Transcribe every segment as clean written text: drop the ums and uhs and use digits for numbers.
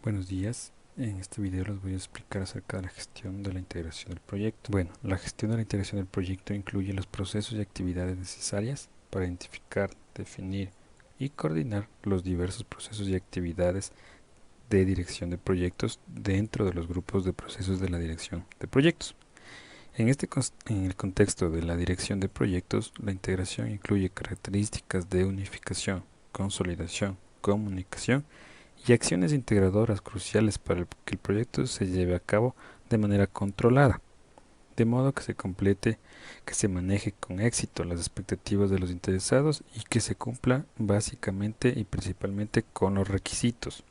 Buenos días, en este video les voy a explicar acerca de la gestión de la integración del proyecto. Bueno, la gestión de la integración del proyecto incluye los procesos y actividades necesarias para identificar, definir y coordinar los diversos procesos y actividades de dirección de proyectos dentro de los grupos de procesos de la dirección de proyectos. En el contexto de la dirección de proyectos, la integración incluye características de unificación, consolidación, comunicación y acciones integradoras cruciales para que el proyecto se lleve a cabo de manera controlada, de modo que se complete, que se maneje con éxito las expectativas de los interesados y que se cumpla básicamente y principalmente con los requisitos.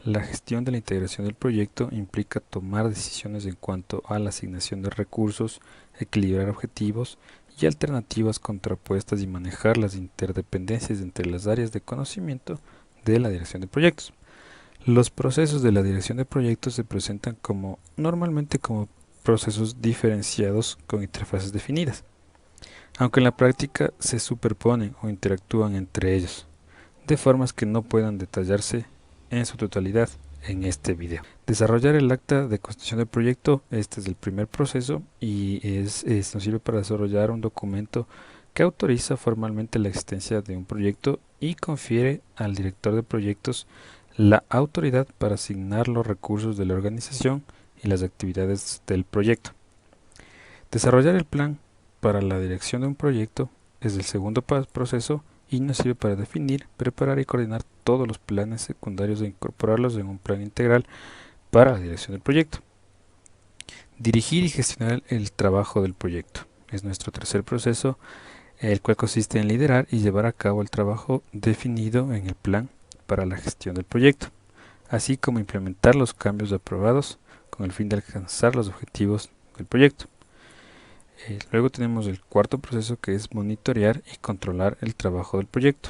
La gestión de la integración del proyecto implica tomar decisiones en cuanto a la asignación de recursos, equilibrar objetivos y alternativas contrapuestas y manejar las interdependencias entre las áreas de conocimiento de la dirección de proyectos. Los procesos de la dirección de proyectos se presentan normalmente como procesos diferenciados con interfaces definidas, aunque en la práctica se superponen o interactúan entre ellos, de formas que no puedan detallarse en su totalidad en este video. Desarrollar el acta de constitución del proyecto, este es el primer proceso y nos sirve para desarrollar un documento que autoriza formalmente la existencia de un proyecto y confiere al director de proyectos la autoridad para asignar los recursos de la organización y las actividades del proyecto. Desarrollar el plan para la dirección de un proyecto es el segundo proceso y nos sirve para definir, preparar y coordinar todos los planes secundarios e incorporarlos en un plan integral para la dirección del proyecto. Dirigir y gestionar el trabajo del proyecto es nuestro tercer proceso, el cual consiste en liderar y llevar a cabo el trabajo definido en el plan para la gestión del proyecto, así como implementar los cambios aprobados con el fin de alcanzar los objetivos del proyecto. Luego tenemos el cuarto proceso, que es monitorear y controlar el trabajo del proyecto.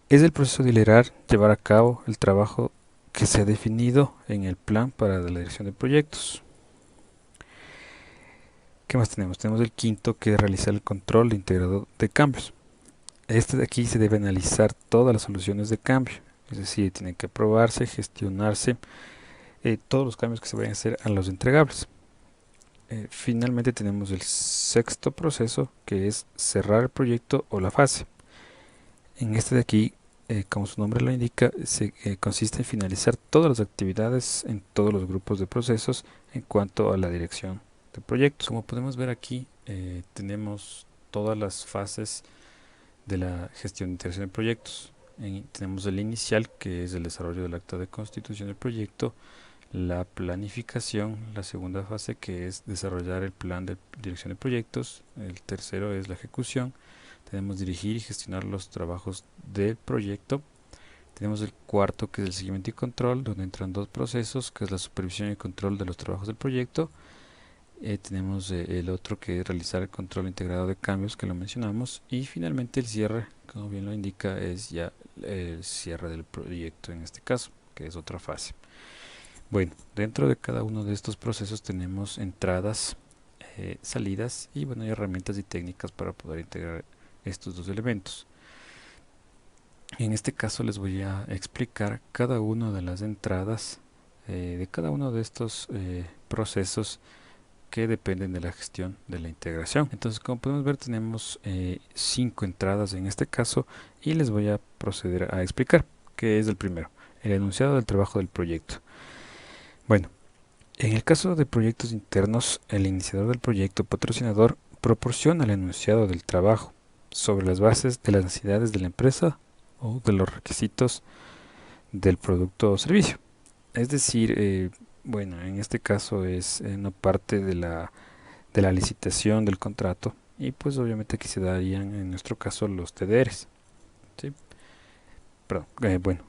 Es el proceso de liderar, llevar a cabo el trabajo que se ha definido en el plan para la dirección de proyectos. ¿Qué más tenemos? Tenemos el quinto, que es realizar el control de integrado de cambios. Este de aquí se debe analizar todas las soluciones de cambio, es decir, tiene que aprobarse, gestionarse todos los cambios que se vayan a hacer a los entregables. Finalmente tenemos el sexto proceso, que es cerrar el proyecto o la fase. En este de aquí, como su nombre lo indica, consiste en finalizar todas las actividades en todos los grupos de procesos en cuanto a la dirección de proyectos. Como podemos ver aquí, tenemos todas las fases de la gestión de integración de proyectos. Tenemos el inicial, que es el desarrollo del acta de constitución del proyecto, la planificación, la segunda fase, que es desarrollar el plan de dirección de proyectos, el tercero es la ejecución, tenemos dirigir y gestionar los trabajos del proyecto, tenemos el cuarto, que es el seguimiento y control, donde entran dos procesos, que es la supervisión y control de los trabajos del proyecto. Tenemos el otro, que es realizar el control integrado de cambios, que lo mencionamos, y finalmente el cierre, como bien lo indica, es ya el cierre del proyecto en este caso, que es otra fase. Bueno, dentro de cada uno de estos procesos tenemos entradas, salidas y bueno, hay herramientas y técnicas para poder integrar estos dos elementos. En este caso les voy a explicar cada una de las entradas de cada uno de estos procesos que dependen de la gestión de la integración. Entonces, como podemos ver, tenemos 5 entradas en este caso y les voy a proceder a explicar qué es el primero, el enunciado del trabajo del proyecto. Bueno, en el caso de proyectos internos, el iniciador del proyecto patrocinador proporciona el enunciado del trabajo sobre las bases de las necesidades de la empresa o de los requisitos del producto o servicio. Es decir, bueno, en este caso es una parte de la licitación del contrato y pues obviamente aquí se darían en nuestro caso los TDRs. ¿Sí? Perdón, bueno,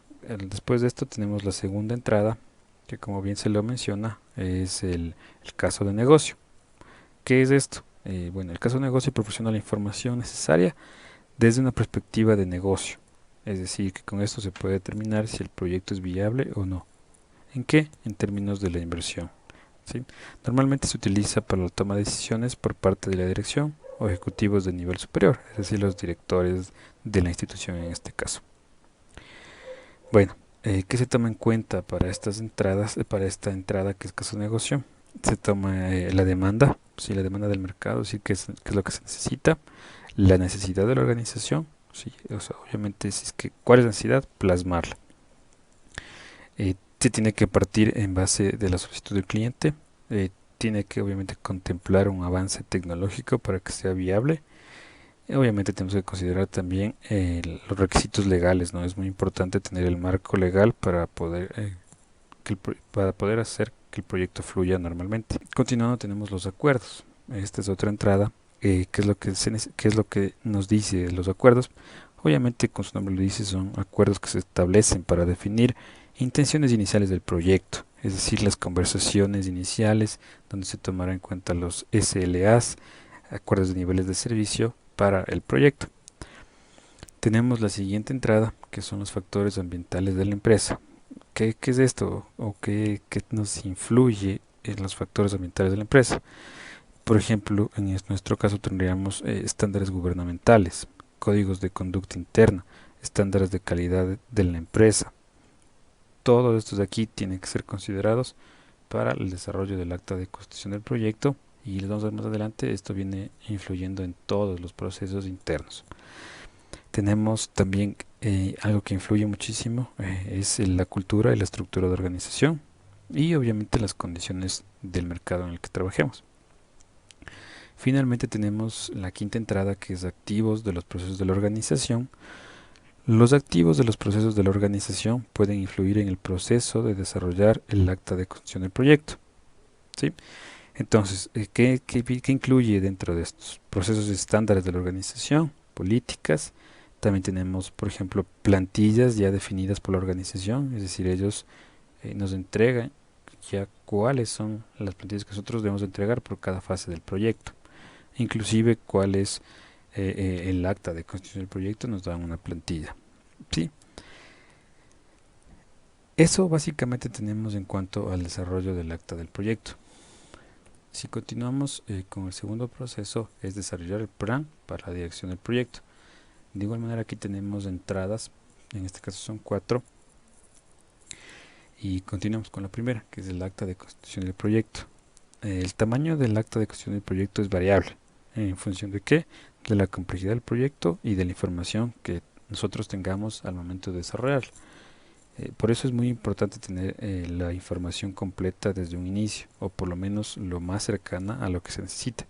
después de esto tenemos la segunda entrada, que como bien se lo menciona es el caso de negocio. ¿Qué es esto? Bueno, el caso de negocio proporciona la información necesaria desde una perspectiva de negocio, es decir, que con esto se puede determinar si el proyecto es viable o no. ¿En qué? En términos de la inversión. ¿Sí? Normalmente se utiliza para la toma de decisiones por parte de la dirección o ejecutivos de nivel superior, es decir, los directores de la institución en este caso. Bueno, ¿Qué se toma en cuenta para estas entradas, para esta entrada que es caso de negocio? Se toma la demanda, sí, la demanda del mercado, sí, qué es lo que se necesita, la necesidad de la organización, sí, o sea, obviamente, si es que, ¿cuál es la necesidad? Plasmarla. Se tiene que partir en base de la solicitud del cliente, tiene que obviamente contemplar un avance tecnológico para que sea viable. Obviamente tenemos que considerar también los requisitos legales, ¿no? Es muy importante tener el marco legal para poder hacer que el proyecto fluya normalmente. Continuando tenemos los acuerdos. Esta es otra entrada. ¿Qué es lo que qué es lo que nos dice los acuerdos? Obviamente, con su nombre lo dice, son acuerdos que se establecen para definir intenciones iniciales del proyecto, es decir, las conversaciones iniciales donde se tomará en cuenta los SLAs, acuerdos de niveles de servicio para el proyecto. Tenemos la siguiente entrada, que son los factores ambientales de la empresa. ¿Qué es esto? ¿O qué nos influye en los factores ambientales de la empresa? Por ejemplo, en nuestro caso tendríamos estándares gubernamentales, códigos de conducta interna, estándares de calidad de la empresa. Todos estos de aquí tienen que ser considerados para el desarrollo del acta de constitución del proyecto y les vamos a ver más adelante, esto viene influyendo en todos los procesos internos. Tenemos también algo que influye muchísimo, es la cultura y la estructura de organización y obviamente las condiciones del mercado en el que trabajemos. Finalmente tenemos la quinta entrada, que es activos de los procesos de la organización. Los activos de los procesos de la organización pueden influir en el proceso de desarrollar el acta de constitución del proyecto, ¿sí? Entonces, ¿qué incluye dentro de estos procesos estándares de la organización? Políticas. También tenemos, por ejemplo, plantillas ya definidas por la organización, es decir, ellos nos entregan ya cuáles son las plantillas que nosotros debemos entregar por cada fase del proyecto. Inclusive cuál es el acta de constitución del proyecto, nos dan una plantilla. ¿Sí? Eso básicamente tenemos en cuanto al desarrollo del acta del proyecto. Si continuamos con el segundo proceso, es desarrollar el plan para la dirección del proyecto. De igual manera, aquí tenemos entradas, en este caso son 4, y continuamos con la primera, que es el acta de constitución del proyecto. El tamaño del acta de constitución del proyecto es variable, ¿en función de qué? De la complejidad del proyecto y de la información que nosotros tengamos al momento de desarrollarlo. Por eso es muy importante tener la información completa desde un inicio, o por lo menos lo más cercana a lo que se necesita.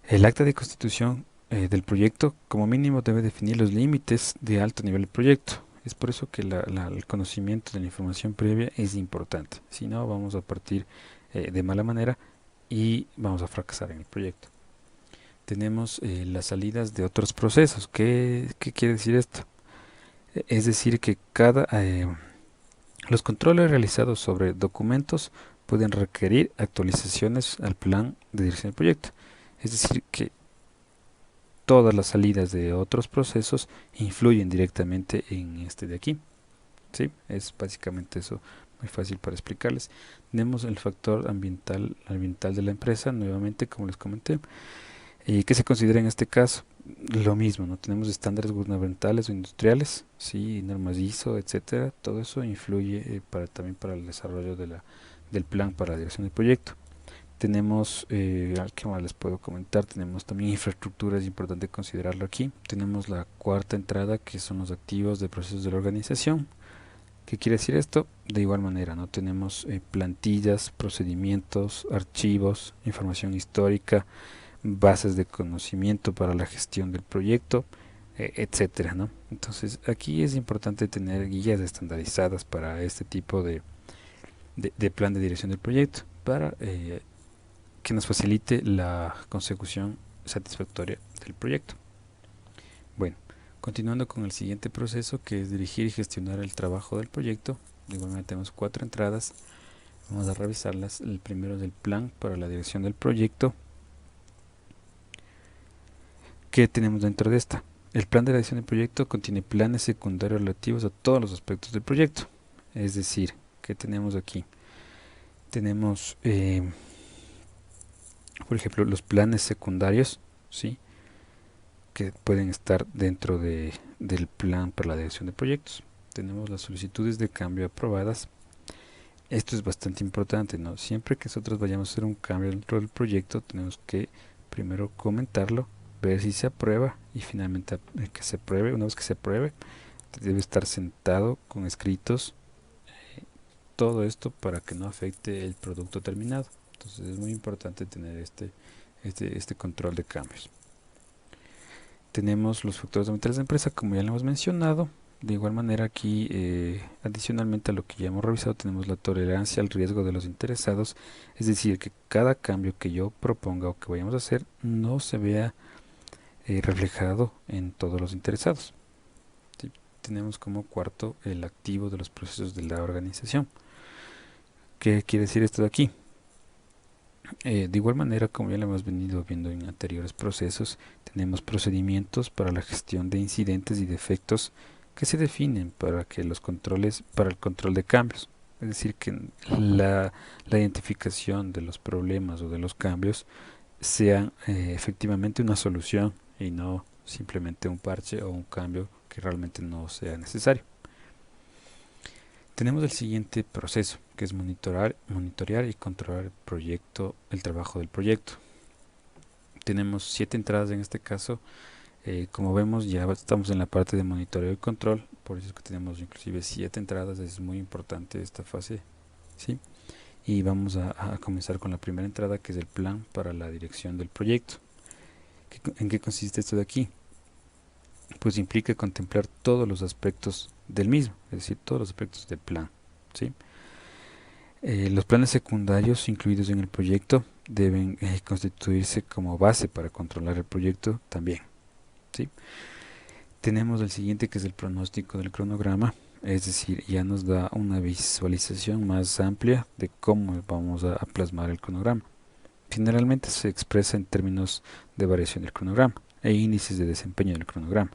El acta de constitución del proyecto, como mínimo, debe definir los límites de alto nivel del proyecto. Es por eso que el conocimiento de la información previa es importante. Si no, vamos a partir de mala manera y vamos a fracasar en el proyecto. Tenemos las salidas de otros procesos. ¿Qué quiere decir esto? Es decir, que los controles realizados sobre documentos pueden requerir actualizaciones al plan de dirección del proyecto. Es decir, que todas las salidas de otros procesos influyen directamente en este de aquí. ¿Sí? Es básicamente eso, muy fácil para explicarles. Tenemos el factor ambiental de la empresa, nuevamente, como les comenté. ¿Y qué se considera en este caso? Lo mismo, ¿no? Tenemos estándares gubernamentales o industriales, sí, normas ISO, etcétera. Todo eso influye también para el desarrollo del plan para la dirección del proyecto. Tenemos, ¿qué más les puedo comentar? Tenemos también infraestructura, es importante considerarlo aquí. Tenemos la cuarta entrada, que son los activos de procesos de la organización. ¿Qué quiere decir esto? De igual manera, ¿no? Tenemos plantillas, procedimientos, archivos, información histórica, bases de conocimiento para la gestión del proyecto, etcétera, ¿no? Entonces, aquí es importante tener guías estandarizadas para este tipo de plan de dirección del proyecto, para que nos facilite la consecución satisfactoria del proyecto. Bueno, continuando con el siguiente proceso, que es dirigir y gestionar el trabajo del proyecto. Igualmente tenemos 4 entradas, vamos a revisarlas. El primero es el plan para la dirección del proyecto. ¿Qué tenemos dentro de esta? El plan de la dirección del proyecto contiene planes secundarios relativos a todos los aspectos del proyecto. Es decir, ¿qué tenemos aquí? Tenemos, por ejemplo, los planes secundarios, ¿sí? Que pueden estar dentro del plan para la dirección de proyectos. tenemos las solicitudes de cambio aprobadas. Esto es bastante importante, ¿no? Siempre que nosotros vayamos a hacer un cambio dentro del proyecto, tenemos que primero comentarlo, ver si se aprueba y finalmente que se apruebe. Una vez que se apruebe, debe estar sentado con escritos todo esto para que no afecte el producto terminado. Entonces es muy importante tener este control de cambios. Tenemos los factores ambientales de empresa, como ya lo hemos mencionado. De igual manera aquí, adicionalmente a lo que ya hemos revisado, tenemos la tolerancia al riesgo de los interesados, es decir, que cada cambio que yo proponga o que vayamos a hacer no se vea reflejado en todos los interesados. ¿Sí? Tenemos como cuarto el activo de los procesos de la organización. ¿Qué quiere decir esto de aquí? De igual manera, como ya lo hemos venido viendo en anteriores procesos, tenemos procedimientos para la gestión de incidentes y defectos que se definen para que los controles, para el control de cambios. Es decir, que la identificación de los problemas o de los cambios sea efectivamente una solución y no simplemente un parche o un cambio que realmente no sea necesario. Tenemos el siguiente proceso, que es monitorear y controlar el trabajo del proyecto. Tenemos 7 entradas en este caso. Como vemos, ya estamos en la parte de monitoreo y control, por eso es que tenemos inclusive 7 entradas. Es muy importante esta fase, ¿sí? Y vamos a comenzar con la primera entrada, que es el plan para la dirección del proyecto. ¿En qué consiste esto de aquí? Pues implica contemplar todos los aspectos del mismo, es decir, todos los aspectos del plan, ¿sí? Los planes secundarios incluidos en el proyecto deben constituirse como base para controlar el proyecto también, ¿sí? Tenemos el siguiente, que es el pronóstico del cronograma, es decir, ya nos da una visualización más amplia de cómo vamos a plasmar el cronograma. Generalmente se expresa en términos de variación del cronograma e índices de desempeño del cronograma.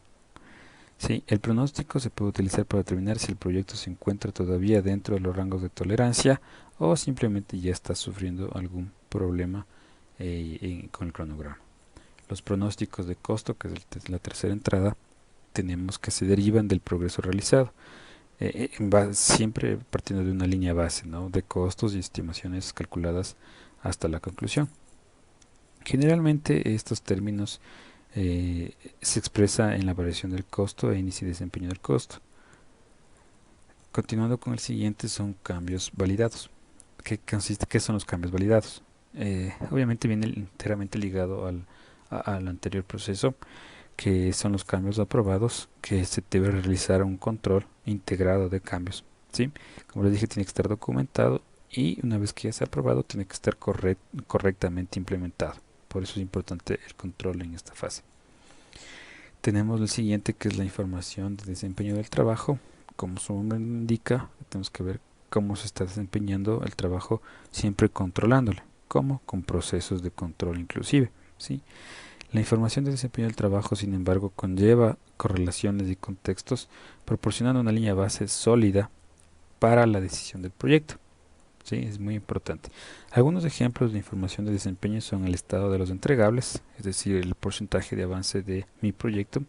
Sí, el pronóstico se puede utilizar para determinar si el proyecto se encuentra todavía dentro de los rangos de tolerancia o simplemente ya está sufriendo algún problema con el cronograma. Los pronósticos de costo, que es la tercera entrada, tenemos que se derivan del progreso realizado, siempre partiendo de una línea base, ¿no?, de costos y estimaciones calculadas hasta la conclusión. Generalmente estos términos se expresa en la variación del costo e índice de desempeño del costo. Continuando con el siguiente, son cambios validados. ¿Qué son los cambios validados? Obviamente viene enteramente ligado al anterior proceso, que son los cambios aprobados, que se debe realizar un control integrado de cambios, ¿sí? Como les dije, tiene que estar documentado y una vez que ya sea aprobado, tiene que estar correctamente implementado. Por eso es importante el control en esta fase. Tenemos el siguiente, que es la información de desempeño del trabajo. Como su nombre indica, tenemos que ver cómo se está desempeñando el trabajo, siempre controlándole, como con procesos de control inclusive, ¿sí? La información de desempeño del trabajo, sin embargo, conlleva correlaciones y contextos, proporcionando una línea base sólida para la decisión del proyecto. ¿Sí? Es muy importante. Algunos ejemplos de información de desempeño son el estado de los entregables, es decir, el porcentaje de avance de mi proyecto,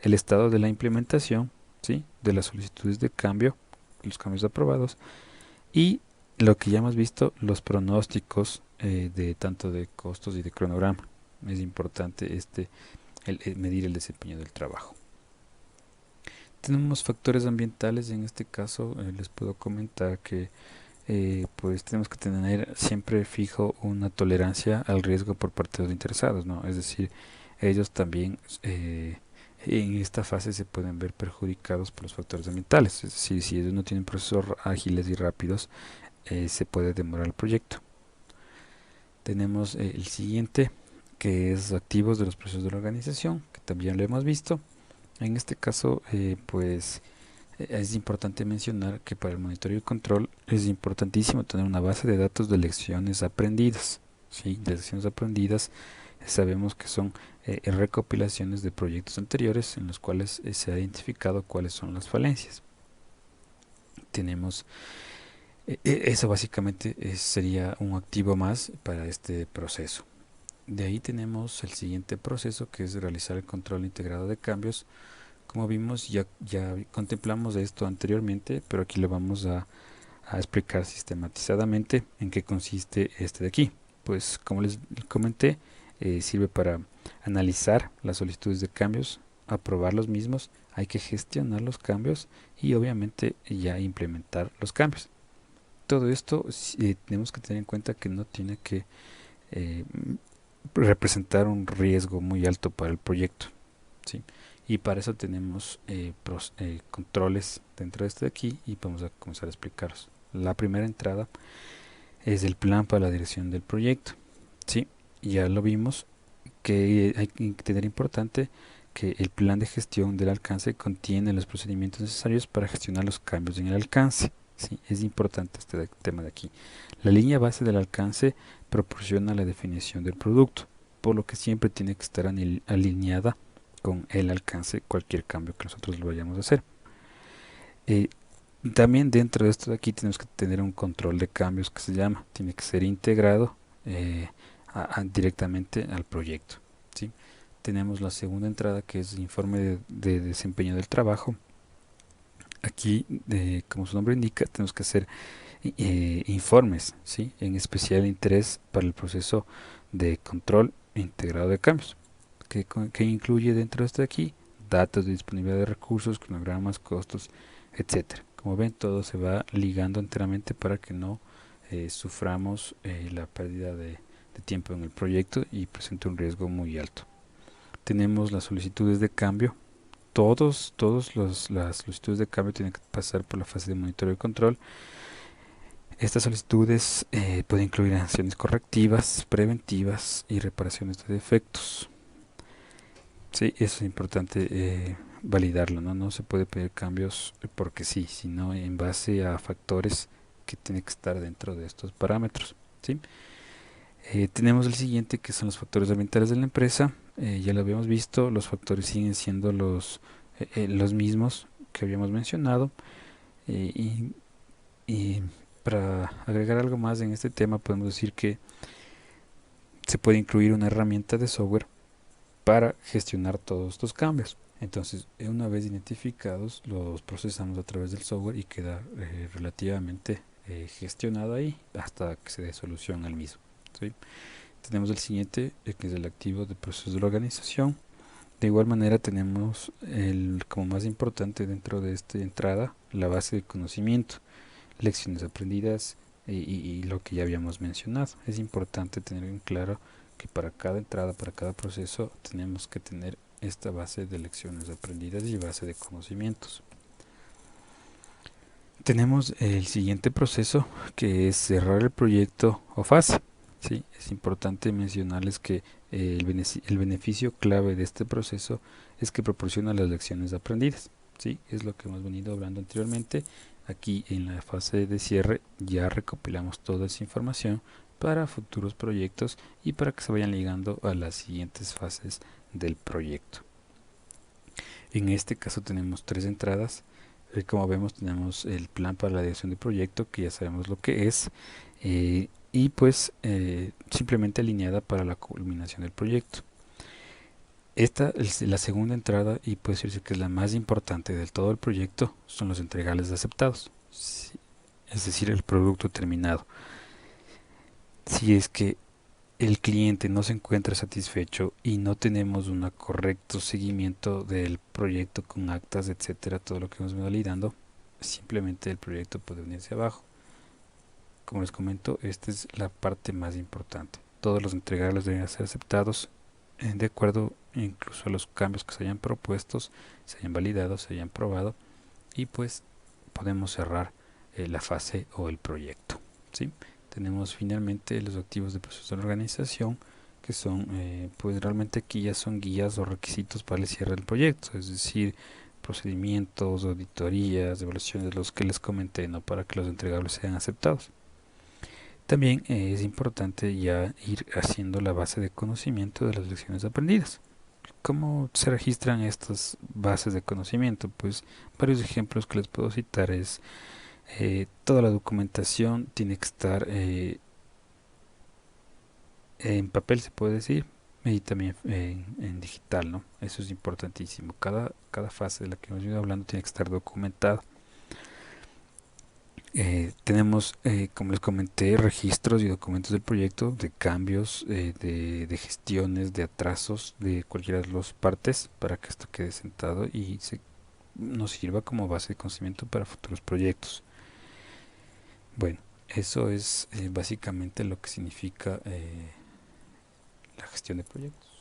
el estado de la implementación, ¿sí?, de las solicitudes de cambio, los cambios aprobados, y lo que ya hemos visto, los pronósticos de tanto de costos y de cronograma. Es importante el medir el desempeño del trabajo. Tenemos factores ambientales. En este caso les puedo comentar que pues tenemos que tener siempre fijo una tolerancia al riesgo por parte de los interesados, ¿no? Es decir, ellos también en esta fase se pueden ver perjudicados por los factores ambientales. Es decir, si ellos no tienen procesos ágiles y rápidos, se puede demorar el proyecto. Tenemos el siguiente, que es activos de los procesos de la organización, que también lo hemos visto. En este caso, pues es importante mencionar que para el monitoreo y control es importantísimo tener una base de datos de lecciones aprendidas, ¿sí? De lecciones aprendidas sabemos que son recopilaciones de proyectos anteriores en los cuales se ha identificado cuáles son las falencias. Tenemos eso básicamente sería un activo más para este proceso. De ahí tenemos el siguiente proceso, que es realizar el control integrado de cambios, Como vimos, ya contemplamos esto anteriormente, pero aquí lo vamos a explicar sistematizadamente en qué consiste este de aquí. Pues como les comenté, sirve para analizar las solicitudes de cambios, aprobar los mismos, hay que gestionar los cambios y obviamente ya implementar los cambios. Todo esto tenemos que tener en cuenta que no tiene que eh, representar un riesgo muy alto para el proyecto, ¿sí? Y para eso tenemos controles dentro de este de aquí y vamos a comenzar a explicarlos. La primera entrada es el plan para la dirección del proyecto, ¿sí? Ya lo vimos que hay que tener importante que el plan de gestión del alcance contiene los procedimientos necesarios para gestionar los cambios en el alcance. Sí, es importante este tema de aquí. La línea base del alcance proporciona la definición del producto, por lo que siempre tiene que estar alineada con el alcance cualquier cambio que nosotros lo vayamos a hacer. Eh, También dentro de esto de aquí tenemos que tener un control de cambios que se llama, tiene que ser integrado directamente al proyecto, ¿sí? Tenemos la segunda entrada que es informe de desempeño del trabajo. Aquí, como su nombre indica, tenemos que hacer informes, ¿sí? En especial interés para el proceso de control integrado de cambios, que incluye dentro de esto de aquí datos de disponibilidad de recursos, cronogramas, costos, etcétera. Como ven, todo se va ligando enteramente para que no suframos la pérdida de tiempo en el proyecto y presente un riesgo muy alto. Tenemos las solicitudes de cambio. Las solicitudes de cambio tienen que pasar por la fase de monitoreo y control. Estas solicitudes pueden incluir acciones correctivas, preventivas y reparaciones de defectos. Sí, eso es importante validarlo, ¿no? No se puede pedir cambios porque sí, sino en base a factores que tienen que estar dentro de estos parámetros, ¿sí? Tenemos el siguiente que son los factores ambientales de la empresa. Ya lo habíamos visto, los factores siguen siendo los mismos que habíamos mencionado. eh, y, y para agregar algo más en este tema, podemos decir que se puede incluir una herramienta de software para gestionar todos estos cambios. Entonces, una vez identificados, los procesamos a través del software y queda relativamente gestionado ahí hasta que se dé solución al mismo, ¿sí? Tenemos el siguiente, que es el activo de procesos de la organización. De igual manera tenemos como más importante dentro de esta entrada la base de conocimiento, lecciones aprendidas y lo que ya habíamos mencionado. Es importante tener en claro que para cada entrada, para cada proceso, tenemos que tener esta base de lecciones aprendidas y base de conocimientos. Tenemos el siguiente proceso que es cerrar el proyecto o fase. ¿Sí? Es importante mencionarles que el beneficio clave de este proceso es que proporciona las lecciones aprendidas. ¿Sí? Es lo que hemos venido hablando anteriormente. Aquí en la fase de cierre ya recopilamos toda esa información para futuros proyectos y para que se vayan ligando a las siguientes fases del proyecto. En este caso tenemos tres entradas. Como vemos, tenemos el plan para la dirección del proyecto, que ya sabemos lo que es, y pues simplemente alineada para la culminación del proyecto. Esta es la segunda entrada y puede decirse que es la más importante del todo el proyecto, son los entregables aceptados, es decir, el producto terminado. Si es que el cliente no se encuentra satisfecho y no tenemos un correcto seguimiento del proyecto con actas, etcétera, todo lo que hemos venido validando, simplemente el proyecto puede venirse abajo. Como les comento, esta es la parte más importante. Todos los entregables deben ser aceptados de acuerdo incluso a los cambios que se hayan propuestos, se hayan validado, se hayan probado y pues podemos cerrar la fase o el proyecto, ¿sí? Tenemos finalmente los activos de proceso de organización que son pues realmente aquí ya son guías o requisitos para el cierre del proyecto, es decir, procedimientos, auditorías, evaluaciones, los que les comenté, ¿no? Para que los entregables sean aceptados. También es importante ya ir haciendo la base de conocimiento de las lecciones aprendidas. ¿Cómo se registran estas bases de conocimiento? Pues varios ejemplos que les puedo citar es toda la documentación tiene que estar en papel, se puede decir, Y también en digital, ¿no? Eso es importantísimo. Cada fase de la que hemos ido hablando tiene que estar documentada. Tenemos, como les comenté, registros y documentos del proyecto, de cambios, de gestiones, de atrasos de cualquiera de las partes para que esto quede sentado y nos sirva como base de conocimiento para futuros proyectos. Bueno, eso es básicamente lo que significa la gestión de proyectos.